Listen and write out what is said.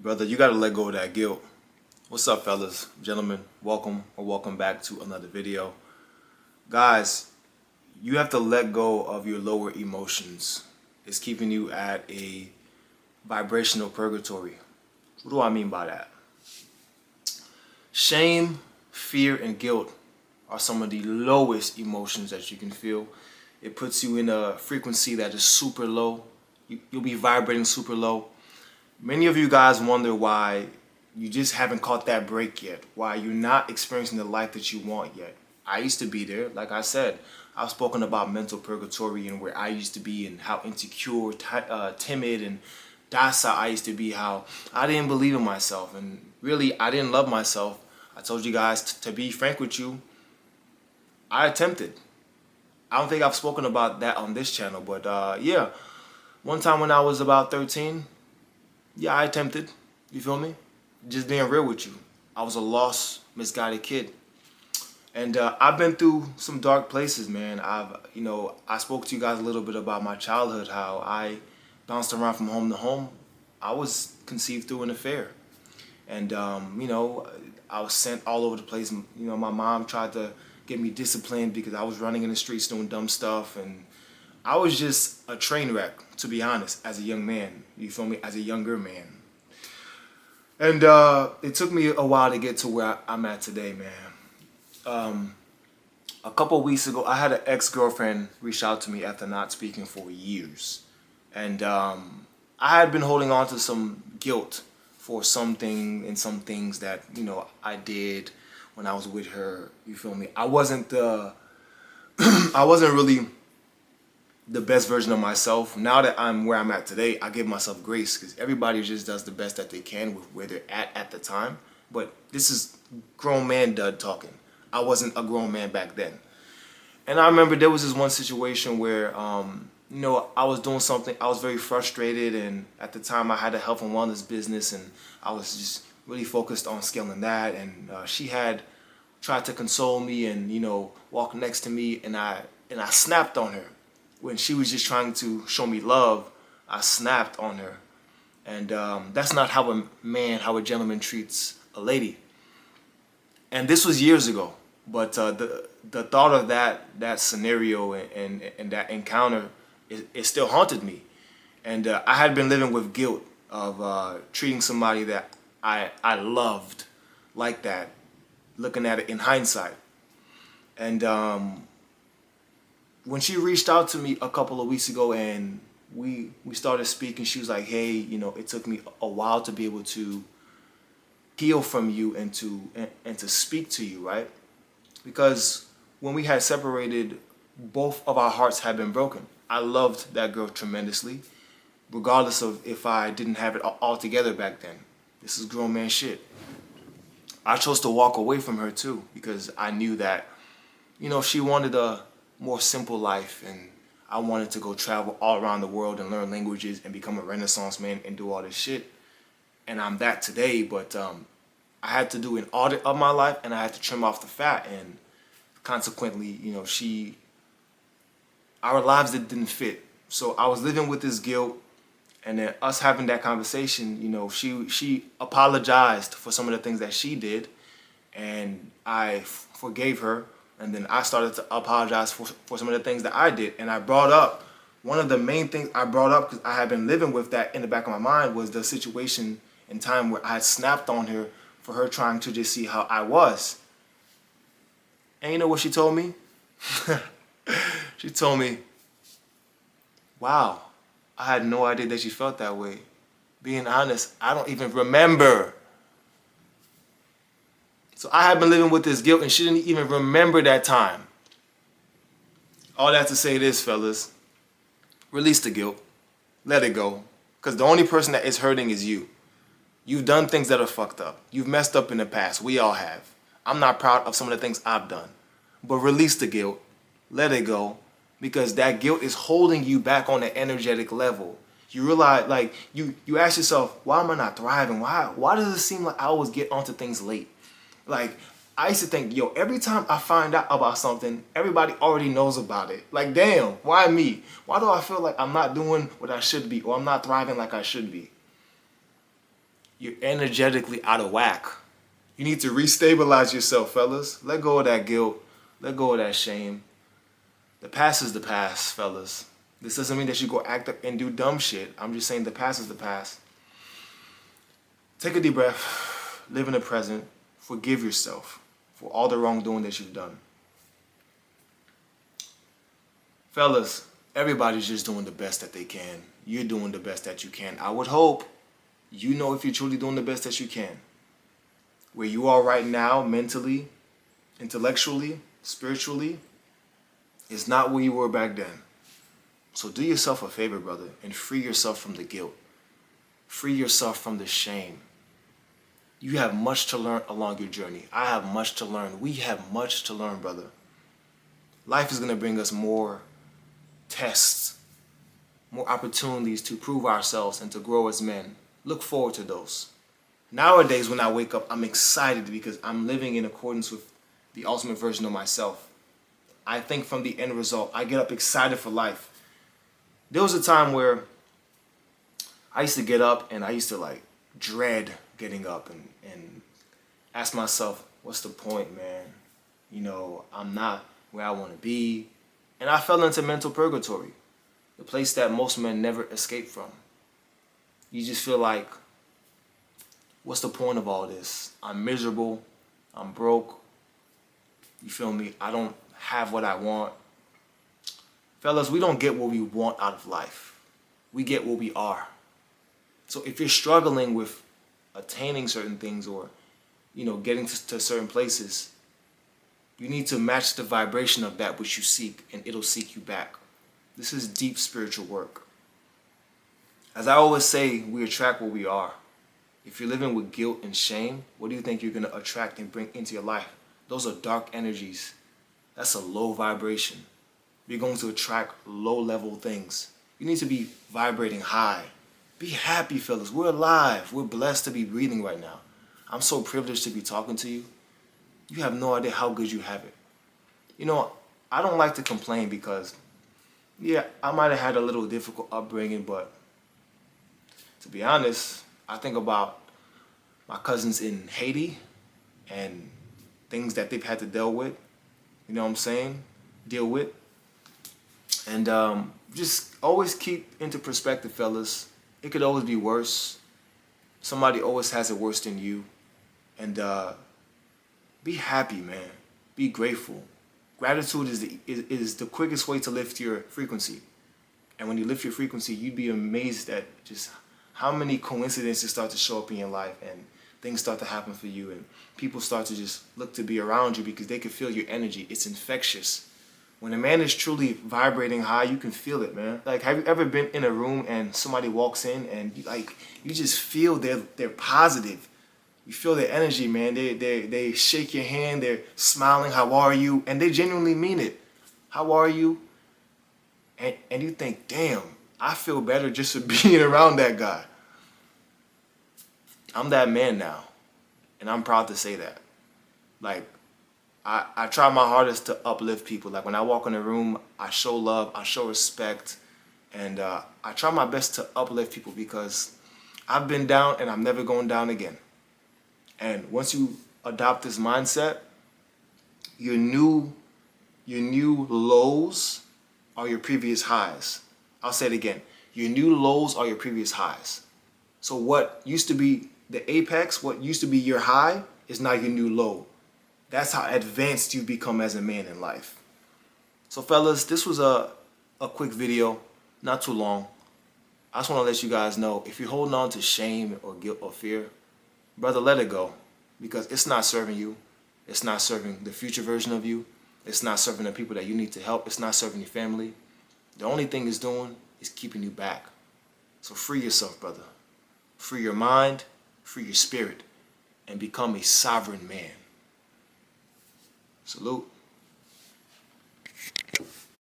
Brother, you gotta let go of that guilt. What's up, fellas, gentlemen? Welcome back to another video. Guys, you have to let go of your lower emotions. It's keeping you at a vibrational purgatory. What do I mean by that? Shame, fear, and guilt are some of the lowest emotions that you can feel. It puts you in a frequency that is super low. You'll be vibrating super low. Many of you guys wonder why you just haven't caught that break yet, why you're not experiencing the life that you want yet. I used to be there. Like I said, I've spoken about mental purgatory and where I used to be and how insecure, timid, and docile I used to be, how I didn't believe in myself, and really I didn't love myself. I told you guys, to be frank with you, I attempted. I don't think I've spoken about that on this channel, but yeah, one time when I was about 13, yeah, I attempted. You feel me? Just being real with you. I was a lost, misguided kid. And I've been through some dark places, man. I spoke to you guys a little bit about my childhood, how I bounced around from home to home. I was conceived through an affair. And, I was sent all over the place. My mom tried to get me disciplined because I was running in the streets doing dumb stuff. And I was just a train wreck, to be honest, as a young man. You feel me? As a younger man. And it took me a while to get to where I'm at today, man. A couple of weeks ago, I had an ex-girlfriend reach out to me after not speaking for years. And I had been holding on to some guilt for something and some things that, I did when I was with her. You feel me? I wasn't really the best version of myself. Now that I'm where I'm at today, I give myself grace because everybody just does the best that they can with where they're at the time. But this is grown man Dud talking. I wasn't a grown man back then. And I remember there was this one situation where, I was doing something. I was very frustrated, and at the time I had a health and wellness business, and I was just really focused on scaling that. And she had tried to console me and, walk next to me, and I snapped on her. When she was just trying to show me love, I snapped on her. And that's not how a gentleman treats a lady. And this was years ago. But the thought of that scenario and that encounter, it still haunted me. And I had been living with guilt of treating somebody that I loved like that, looking at it in hindsight. And when she reached out to me a couple of weeks ago and we started speaking, she was like, hey, it took me a while to be able to heal from you and to speak to you, right? Because when we had separated, both of our hearts had been broken. I loved that girl tremendously, regardless of if I didn't have it all together back then. This is grown man shit. I chose to walk away from her too because I knew that, she wanted a more simple life, and I wanted to go travel all around the world and learn languages and become a Renaissance man and do all this shit. And I'm that today, but I had to do an audit of my life and I had to trim off the fat, and consequently, our lives didn't fit. So I was living with this guilt, and then us having that conversation, she apologized for some of the things that she did, and I forgave her. And then I started to apologize for some of the things that I did. And I brought up, one of the main things I brought up, because I had been living with that in the back of my mind, was the situation in time where I had snapped on her for her trying to just see how I was. And you know what she told me? She told me, wow, I had no idea that she felt that way. Being honest, I don't even remember. So I had been living with this guilt and she didn't even remember that time. All that to say this, fellas, release the guilt. Let it go. Because the only person that is hurting is you. You've done things that are fucked up. You've messed up in the past. We all have. I'm not proud of some of the things I've done. But release the guilt. Let it go. Because that guilt is holding you back on an energetic level. You realize, like, you ask yourself, why am I not thriving? Why does it seem like I always get onto things late? Like, I used to think, every time I find out about something, everybody already knows about it. Like, damn, why me? Why do I feel like I'm not doing what I should be, or I'm not thriving like I should be? You're energetically out of whack. You need to restabilize yourself, fellas. Let go of that guilt. Let go of that shame. The past is the past, fellas. This doesn't mean that you go act up and do dumb shit. I'm just saying the past is the past. Take a deep breath. Live in the present. Forgive yourself for all the wrongdoing that you've done. Fellas, everybody's just doing the best that they can. You're doing the best that you can. I would hope you know if you're truly doing the best that you can. Where you are right now, mentally, intellectually, spiritually, is not where you were back then. So do yourself a favor, brother, and free yourself from the guilt. Free yourself from the shame. You have much to learn along your journey. I have much to learn. We have much to learn, brother. Life is going to bring us more tests, more opportunities to prove ourselves and to grow as men. Look forward to those. Nowadays, when I wake up, I'm excited because I'm living in accordance with the ultimate version of myself. I think from the end result, I get up excited for life. There was a time where I used to get up and I used to like dread getting up and ask myself, what's the point, man? You know, I'm not where I want to be. And I fell into mental purgatory, the place that most men never escape from. You just feel like, what's the point of all this? I'm miserable. I'm broke. You feel me? I don't have what I want. Fellas, we don't get what we want out of life. We get what we are. So if you're struggling with attaining certain things or, you know, getting to certain places, you need to match the vibration of that which you seek, and it'll seek you back. This is deep spiritual work. As I always say, we attract what we are. If you're living with guilt and shame, what do you think you're going to attract and bring into your life? Those are dark energies. That's a low vibration. You're going to attract low-level things. You need to be vibrating high. Be happy, fellas. We're alive. We're blessed to be breathing right now. I'm so privileged to be talking to you. You have no idea how good you have it. You know, I don't like to complain because, yeah, I might have had a little difficult upbringing, but to be honest, I think about my cousins in Haiti and things that they've had to deal with. You know what I'm saying? Deal with. And just always keep into perspective, fellas. It could always be worse. Somebody always has it worse than you. And be happy, man. Be grateful. Gratitude is the quickest way to lift your frequency. And when you lift your frequency, you'd be amazed at just how many coincidences start to show up in your life and things start to happen for you and people start to just look to be around you because they can feel your energy. It's infectious. When a man is truly vibrating high, you can feel it, man. Like, have you ever been in a room and somebody walks in and you just feel they're positive. You feel their energy, man. They shake your hand, they're smiling, how are you? And they genuinely mean it. How are you? And you think, damn, I feel better just for being around that guy. I'm that man now. And I'm proud to say that. Like, I try my hardest to uplift people. Like, when I walk in a room, I show love, I show respect. And I try my best to uplift people because I've been down and I'm never going down again. And once you adopt this mindset, your new lows are your previous highs. I'll say it again. Your new lows are your previous highs. So what used to be the apex, what used to be your high, is now your new low. That's how advanced you become as a man in life. So fellas, this was a quick video, not too long. I just want to let you guys know, if you're holding on to shame or guilt or fear, brother, let it go. Because it's not serving you. It's not serving the future version of you. It's not serving the people that you need to help. It's not serving your family. The only thing it's doing is keeping you back. So free yourself, brother. Free your mind, free your spirit, and become a sovereign man. Salute.